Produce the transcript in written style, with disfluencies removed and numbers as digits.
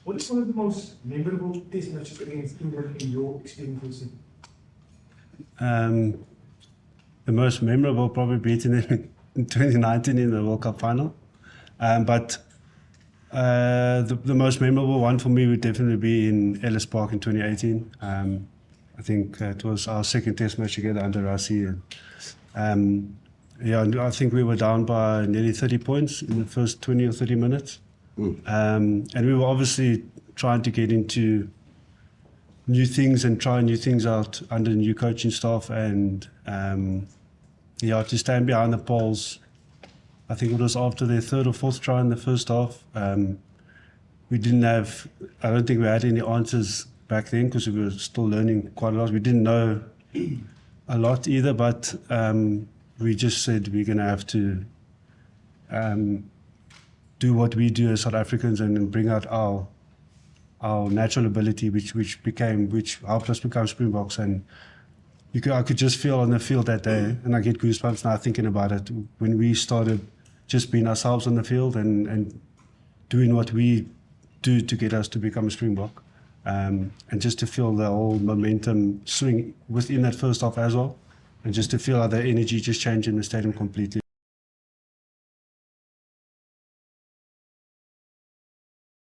What is one of the most memorable test matches against England in your experience? The most memorable probably beating them in 2019 in the World Cup final. But the most memorable one for me would definitely be in Ellis Park in 2018. I think it was our second test match together under Rassie. And I think we were down by nearly 30 points in the first 20 or 30 minutes. And we were obviously trying to get into new things and try new things out under the new coaching staff. And to stand behind the poles, I think it was after their third or fourth try in the first half. We didn't have, I don't think we had any answers back then because we were still learning quite a lot. We didn't know a lot either, but we just said we're going to have to do what we do as South Africans and bring out our natural ability, which helped us become Springboks. And I could just feel on the field that day, and I get goosebumps now thinking about it, when we started just being ourselves on the field and doing what we do to get us to become a Springbok. And just to feel the whole momentum swing within that first half as well, and just to feel how the energy just changed in the stadium completely.